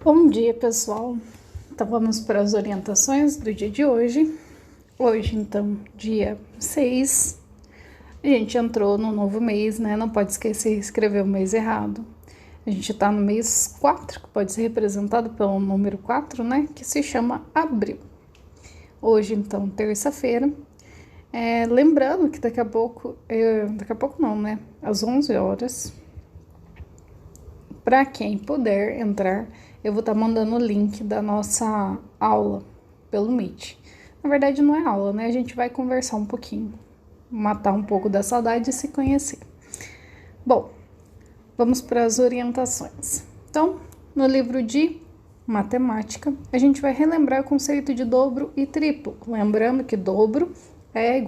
Bom dia, pessoal. Então, vamos para as orientações do dia de hoje. Hoje, então, dia 6, a gente entrou no novo mês, né? Não pode esquecer de escrever o mês errado. A gente está no mês 4, que pode ser representado pelo número 4, né? Que se chama abril. Hoje, então, terça-feira. Lembrando que daqui a pouco não, né? Às 11 horas, para quem puder entrar, eu vou estar mandando o link da nossa aula pelo Meet. Na verdade, não é aula, né? A gente vai conversar um pouquinho, matar um pouco da saudade e se conhecer. Bom, vamos para as orientações. Então, no livro de matemática, a gente vai relembrar o conceito de dobro e triplo. Lembrando que dobro é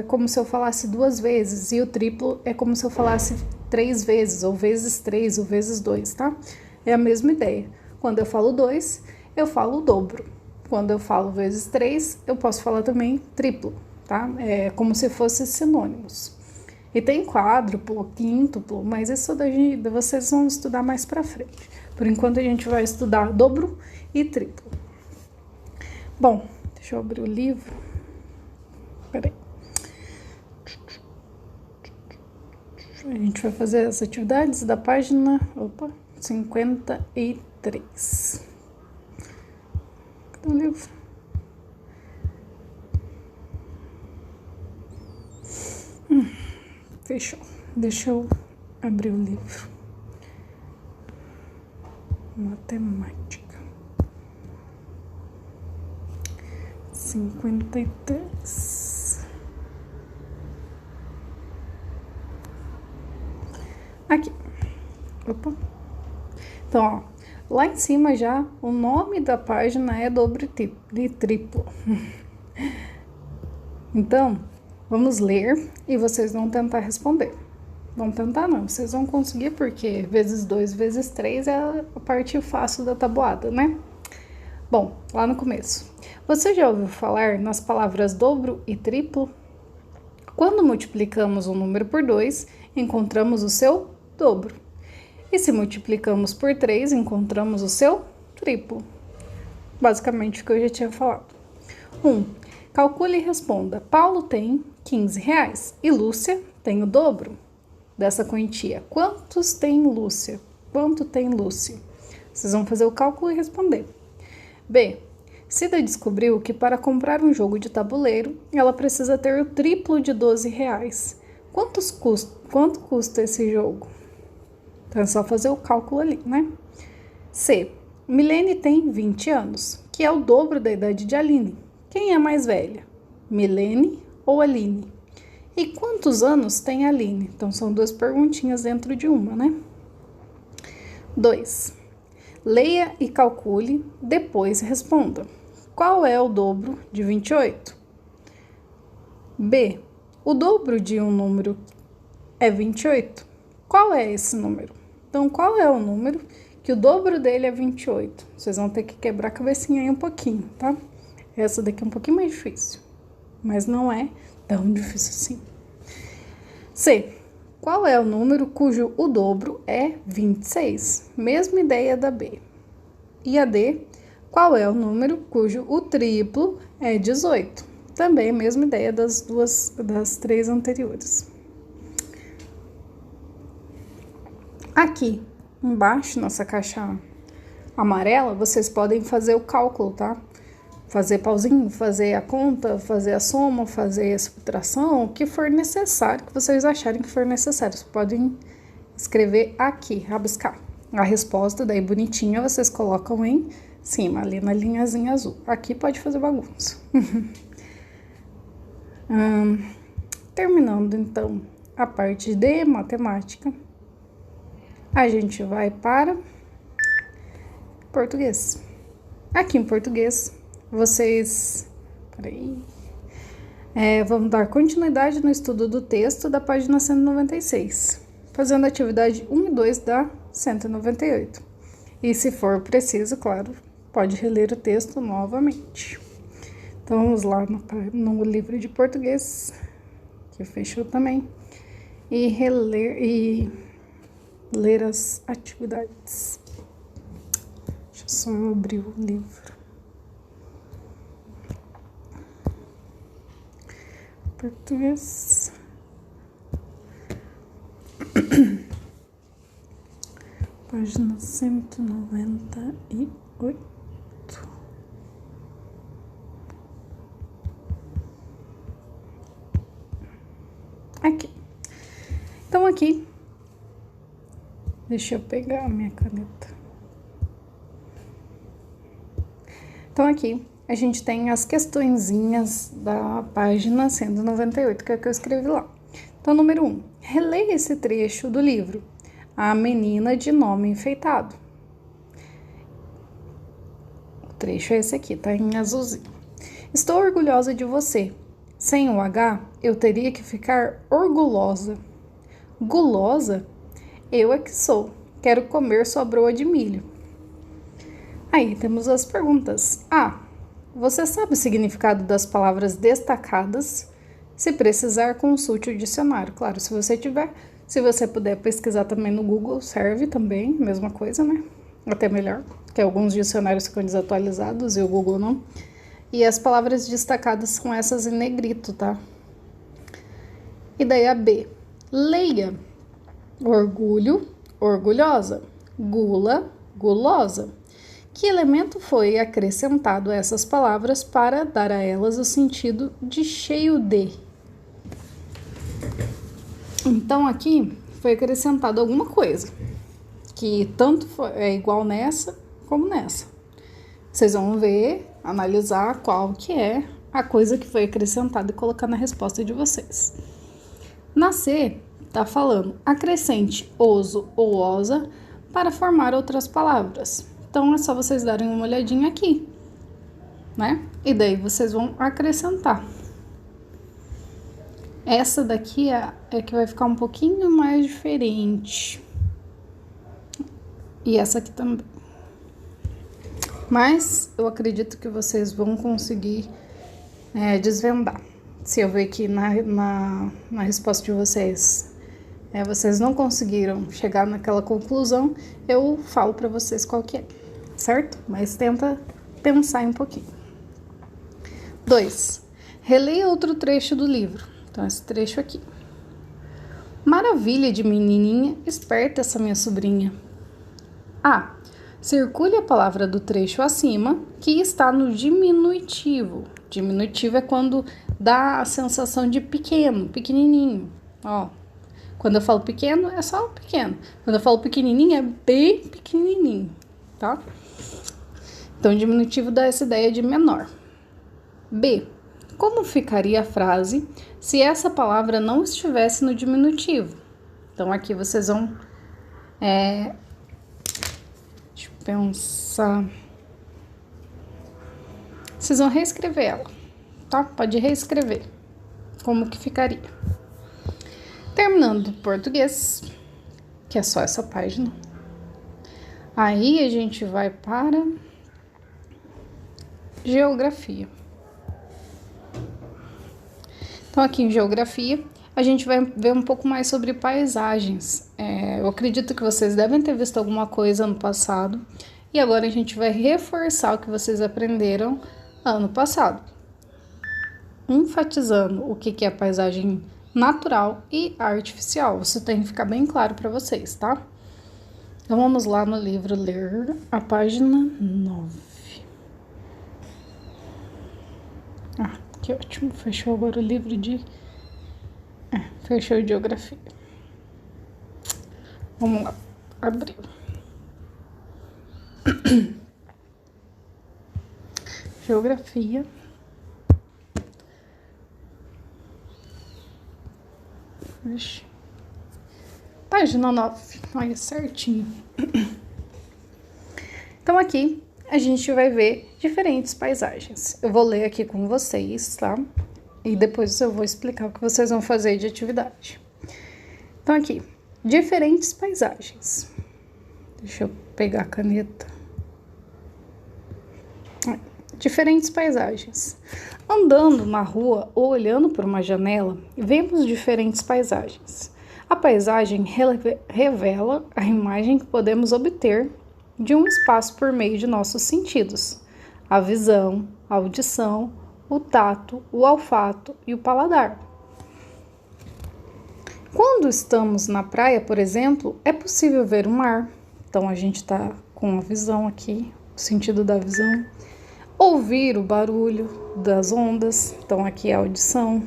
como se eu falasse 2 vezes, e o triplo é como se eu falasse 3 vezes, ou vezes 3, ou vezes 2, tá? É a mesma ideia. Quando eu falo 2, eu falo o dobro. Quando eu falo vezes 3, eu posso falar também triplo, tá? É como se fossem sinônimos. E tem quádruplo, quíntuplo, mas isso daí vocês vão estudar mais pra frente. Por enquanto a gente vai estudar dobro e triplo. Bom, deixa eu abrir o livro. Peraí. A gente vai fazer as atividades da página 53. Cadê o livro? Fechou. Deixa eu abrir o livro. Matemática. 53. Aqui. Opa. Então, ó, lá em cima já, o nome da página é dobro e triplo. Então, vamos ler e vocês vão tentar responder. Vão tentar não, vocês vão conseguir porque vezes 2, vezes 3 é a parte fácil da tabuada, né? Bom, lá no começo. Você já ouviu falar nas palavras dobro e triplo? Quando multiplicamos um número por 2, encontramos o seu dobro. E se multiplicamos por 3, encontramos o seu triplo. Basicamente o que eu já tinha falado. 1. Calcule e responda. Paulo tem 15 reais e Lúcia tem o dobro dessa quantia. Quantos tem Lúcia? Quanto tem Lúcia? Vocês vão fazer o cálculo e responder. B. Cida descobriu que para comprar um jogo de tabuleiro, ela precisa ter o triplo de 12 reais. Quanto custa esse jogo? Então é só fazer o cálculo ali, né? C. Milene tem 20 anos, que é o dobro da idade de Aline. Quem é mais velha? Milene ou Aline? E quantos anos tem a Aline? Então, são 2 perguntinhas dentro de uma, né? 2. Leia e calcule, depois responda. Qual é o dobro de 28? B. O dobro de um número é 28. Qual é esse número? Então, qual é o número que o dobro dele é 28? Vocês vão ter que quebrar a cabecinha aí um pouquinho, tá? Essa daqui é um pouquinho mais difícil, mas não é tão difícil assim. C. Qual é o número cujo o dobro é 26? Mesma ideia da B. E a D. Qual é o número cujo o triplo é 18? Também a mesma ideia das 3 anteriores. Aqui embaixo, nessa caixa amarela, vocês podem fazer o cálculo, tá? Fazer pauzinho, fazer a conta, fazer a soma, fazer a subtração, o que for necessário, que vocês acharem que for necessário. Vocês podem escrever aqui, rabiscar. A resposta, daí bonitinha, vocês colocam em cima, ali na linhazinha azul. Aqui pode fazer bagunça. Terminando, então, a parte de matemática, a gente vai para português. Aqui em português, vocês vamos dar continuidade no estudo do texto da página 196, fazendo a atividade 1 e 2 da 198. E se for preciso, claro, pode reler o texto novamente. Então, vamos lá no livro de português, que fechou também, e ler as atividades. Deixa eu só abrir o livro. Português. Página 198. Aqui. Então, aqui. Deixa eu pegar a minha caneta. Então, aqui a gente tem as questõezinhas da página 198, que é o que eu escrevi lá. Então, número 1. Releia esse trecho do livro. A menina de nome enfeitado. O trecho é esse aqui, tá em azulzinho. Estou orgulhosa de você. Sem o H, eu teria que ficar orgulhosa. Gulosa? Eu é que sou. Quero comer sua broa de milho. Aí temos as perguntas. A. Você sabe o significado das palavras destacadas? Se precisar, consulte o dicionário. Claro, se você tiver. Se você puder pesquisar também no Google, serve também, mesma coisa, né? Até melhor, que alguns dicionários ficam desatualizados e o Google não. E as palavras destacadas são essas em negrito, tá? E daí a B. Leia. Orgulho, orgulhosa. Gula, gulosa. Que elemento foi acrescentado a essas palavras para dar a elas o sentido de cheio de? Então, aqui foi acrescentado alguma coisa, que tanto é igual nessa como nessa. Vocês vão ver, analisar qual que é a coisa que foi acrescentada e colocar na resposta de vocês. Na C, tá falando acrescente oso ou osa para formar outras palavras. Então, é só vocês darem uma olhadinha aqui, né? E daí vocês vão acrescentar. Essa daqui é que vai ficar um pouquinho mais diferente. E essa aqui também. Mas eu acredito que vocês vão conseguir desvendar. Se eu ver que na resposta de vocês, vocês não conseguiram chegar naquela conclusão, eu falo para vocês qual que é, certo? Mas tenta pensar um pouquinho. 2. Releia outro trecho do livro. Então, esse trecho aqui. Maravilha de menininha, esperta essa minha sobrinha. A. Circule a palavra do trecho acima, que está no diminutivo. Diminutivo é quando dá a sensação de pequeno, pequenininho. Ó, quando eu falo pequeno, é só pequeno. Quando eu falo pequenininho, é bem pequenininho, tá? Então, diminutivo dá essa ideia de menor. B. Como ficaria a frase se essa palavra não estivesse no diminutivo? Então, aqui vocês vão... deixa eu pensar... Vocês vão reescrever ela, tá? Pode reescrever. Como que ficaria? Terminando o português, que é só essa página. Aí, a gente vai para... geografia. Então, aqui em geografia, a gente vai ver um pouco mais sobre paisagens. Eu acredito que vocês devem ter visto alguma coisa no passado, e agora a gente vai reforçar o que vocês aprenderam ano passado, enfatizando o que é paisagem natural e artificial. Isso tem que ficar bem claro para vocês, tá? Então, vamos lá no livro ler a página 9. Que ótimo, fechou agora o livro de... fechou de geografia. Vamos lá, abriu. Geografia. Vixe. Página 9, olha certinho. Então, aqui a gente vai ver diferentes paisagens. Eu vou ler aqui com vocês, tá? E depois eu vou explicar o que vocês vão fazer de atividade. Então, aqui, diferentes paisagens. Deixa eu pegar a caneta. Diferentes paisagens. Andando na rua ou olhando por uma janela, vemos diferentes paisagens. A paisagem revela a imagem que podemos obter de um espaço por meio de nossos sentidos: a visão, a audição, o tato, o olfato e o paladar. Quando estamos na praia, por exemplo, é possível ver o mar. Então a gente está com a visão aqui, o sentido da visão. Ouvir o barulho das ondas, então aqui é a audição.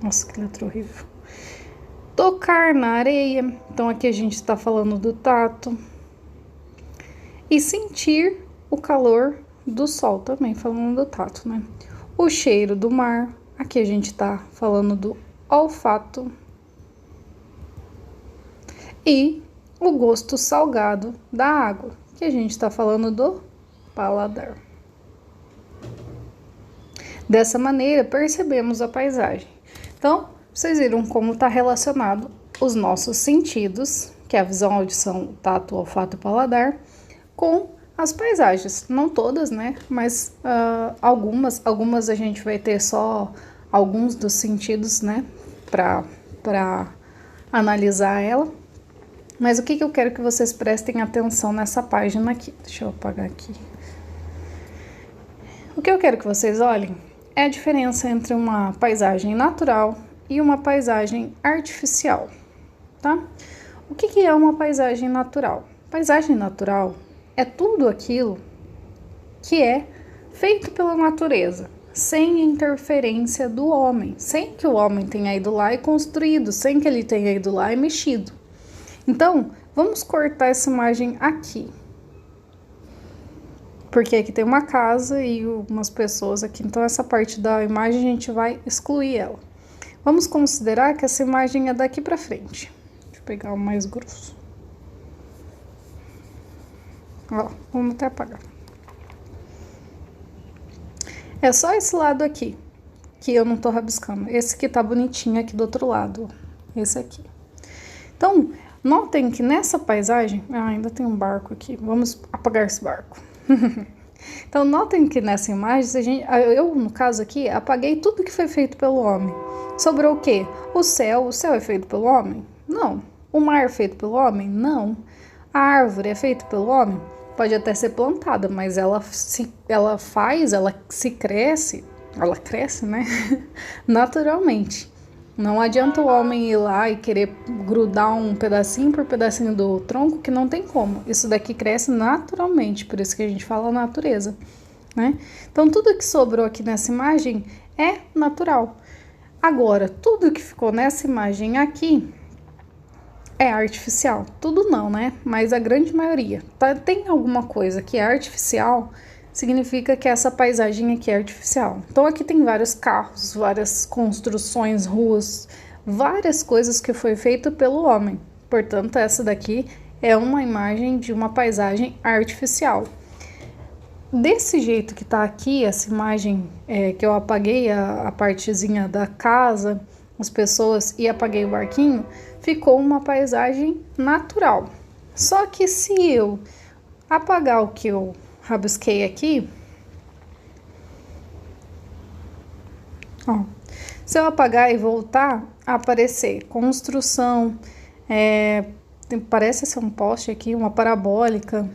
Nossa, que letra horrível. Tocar na areia, então aqui a gente está falando do tato. E sentir o calor do sol, também falando do tato, né? O cheiro do mar, aqui a gente está falando do olfato. E o gosto salgado da água, que a gente está falando do paladar. Dessa maneira, percebemos a paisagem. Então, vocês viram como está relacionado os nossos sentidos, que é a visão, a audição, o tato, o olfato e o paladar, com as paisagens. Não todas, né? Mas algumas a gente vai ter só alguns dos sentidos, né? Para analisar ela. Mas o que eu quero que vocês prestem atenção nessa página aqui? Deixa eu apagar aqui. O que eu quero que vocês olhem é a diferença entre uma paisagem natural e uma paisagem artificial, tá? O que é uma paisagem natural? Paisagem natural é tudo aquilo que é feito pela natureza, sem interferência do homem, sem que o homem tenha ido lá e construído, sem que ele tenha ido lá e mexido. Então, vamos cortar essa imagem aqui. Porque aqui tem uma casa e umas pessoas aqui. Então, essa parte da imagem a gente vai excluir ela. Vamos considerar que essa imagem é daqui pra frente. Deixa eu pegar o mais grosso. Ó, vamos até apagar. É só esse lado aqui que eu não tô rabiscando. Esse que tá bonitinho aqui do outro lado. Esse aqui. Então, notem que nessa paisagem... ainda tem um barco aqui. Vamos apagar esse barco. Então, notem que nessa imagem, eu, no caso aqui, apaguei tudo que foi feito pelo homem. Sobrou o quê? O céu é feito pelo homem? Não. O mar é feito pelo homem? Não. A árvore é feita pelo homem? Pode até ser plantada, mas ela cresce, né? Naturalmente. Não adianta o homem ir lá e querer grudar um pedacinho por pedacinho do tronco, que não tem como. Isso daqui cresce naturalmente, por isso que a gente fala natureza, né? Então, tudo que sobrou aqui nessa imagem é natural. Agora, tudo que ficou nessa imagem aqui é artificial. Tudo não, né? Mas a grande maioria. Tem alguma coisa que é artificial, significa que essa paisagem aqui é artificial. Então, aqui tem vários carros, várias construções, ruas, várias coisas que foi feito pelo homem. Portanto, essa daqui é uma imagem de uma paisagem artificial. Desse jeito que tá aqui, essa imagem que eu apaguei a partezinha da casa, as pessoas, e apaguei o barquinho, ficou uma paisagem natural. Só que se eu apagar o que eu rabisquei aqui, ó, se eu apagar e voltar a aparecer construção, parece ser um poste aqui, uma parabólica,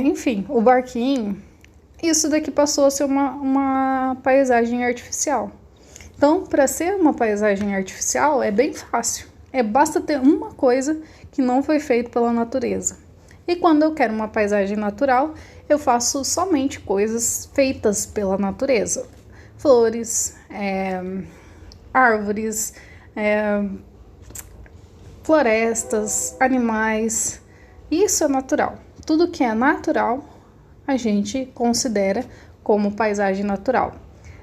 enfim, o barquinho, isso daqui passou a ser uma paisagem artificial. Então, para ser uma paisagem artificial é bem fácil, basta ter uma coisa que não foi feita pela natureza. E quando eu quero uma paisagem natural, eu faço somente coisas feitas pela natureza. Flores, árvores, florestas, animais. Isso é natural. Tudo que é natural, a gente considera como paisagem natural.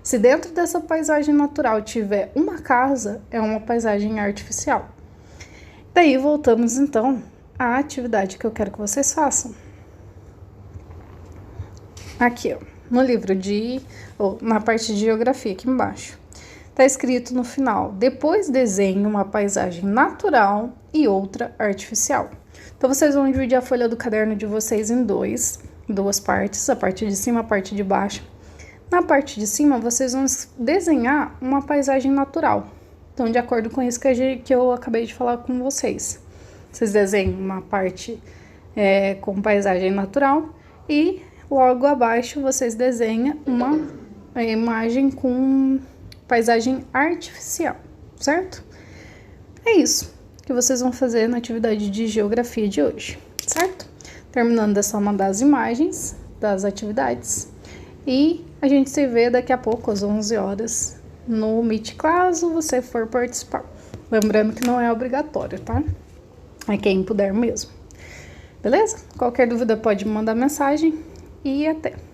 Se dentro dessa paisagem natural tiver uma casa, é uma paisagem artificial. Daí voltamos então à atividade que eu quero que vocês façam. Aqui, ó, no livro na parte de geografia aqui embaixo, tá escrito no final: depois desenhe uma paisagem natural e outra artificial. Então vocês vão dividir a folha do caderno de vocês em duas partes, a parte de cima, a parte de baixo. Na parte de cima, vocês vão desenhar uma paisagem natural. Então, de acordo com isso que eu acabei de falar com vocês. Vocês desenham uma parte com paisagem natural e logo abaixo vocês desenham uma imagem com paisagem artificial, certo? É isso que vocês vão fazer na atividade de geografia de hoje, certo? Terminando, é só mandar as imagens das atividades e a gente se vê daqui a pouco às 11 horas no Meet, caso você for participar. Lembrando que não é obrigatório, tá? É quem puder mesmo. Beleza? Qualquer dúvida pode mandar mensagem e até!